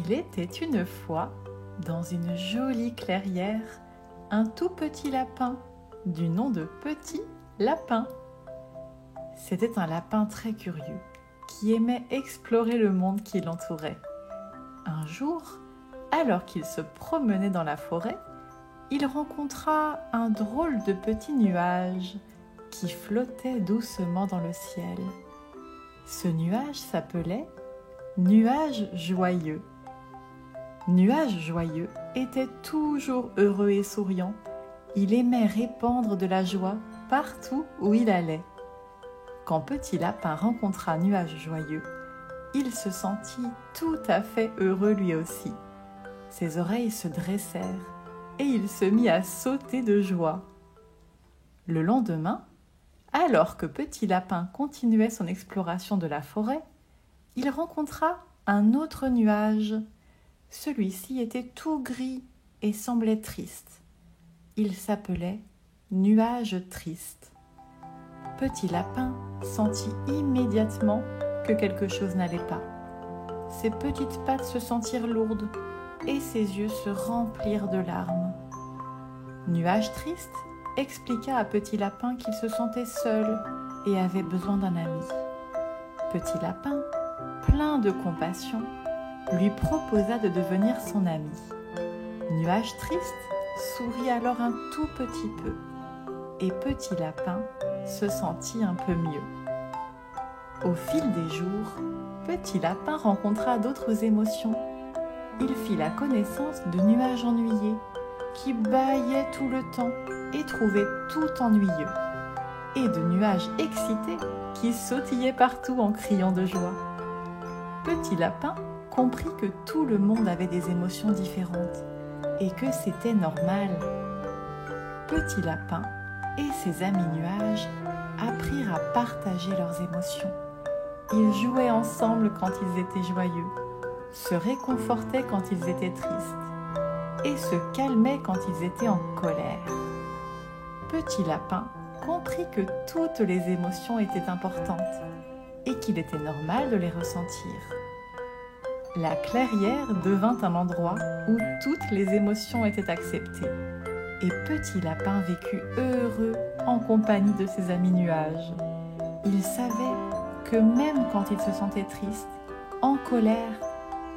Il était une fois, dans une jolie clairière, un tout petit lapin, du nom de Petit Lapin. C'était un lapin très curieux, qui aimait explorer le monde qui l'entourait. Un jour, alors qu'il se promenait dans la forêt, il rencontra un drôle de petit nuage qui flottait doucement dans le ciel. Ce nuage s'appelait Nuage Joyeux. Nuage Joyeux était toujours heureux et souriant. Il aimait répandre de la joie partout où il allait. Quand Petit Lapin rencontra Nuage Joyeux, il se sentit tout à fait heureux lui aussi. Ses oreilles se dressèrent et il se mit à sauter de joie. Le lendemain, alors que Petit Lapin continuait son exploration de la forêt, il rencontra un autre nuage. Celui-ci était tout gris et semblait triste. Il s'appelait Nuage Triste. Petit Lapin sentit immédiatement que quelque chose n'allait pas. Ses petites pattes se sentirent lourdes et ses yeux se remplirent de larmes. Nuage Triste expliqua à Petit Lapin qu'il se sentait seul et avait besoin d'un ami. Petit Lapin, plein de compassion, lui proposa de devenir son ami. Nuage Triste sourit alors un tout petit peu et Petit Lapin se sentit un peu mieux. Au fil des jours, Petit Lapin rencontra d'autres émotions. Il fit la connaissance de Nuage Ennuyé, qui bâillait tout le temps et trouvait tout ennuyeux, et de Nuage Excité, qui sautillait partout en criant de joie. Petit Lapin comprit que tout le monde avait des émotions différentes et que c'était normal. Petit Lapin et ses amis nuages apprirent à partager leurs émotions. Ils jouaient ensemble quand ils étaient joyeux, se réconfortaient quand ils étaient tristes et se calmaient quand ils étaient en colère. Petit Lapin comprit que toutes les émotions étaient importantes et qu'il était normal de les ressentir. La clairière devint un endroit où toutes les émotions étaient acceptées et Petit Lapin vécut heureux en compagnie de ses amis nuages. Il savait que même quand ils se sentaient tristes, en colère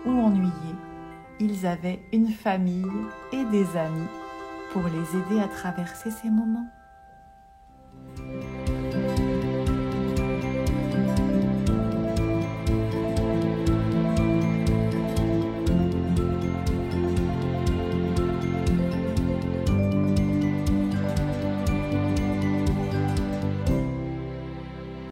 ou ennuyés, ils avaient une famille et des amis pour les aider à traverser ces moments.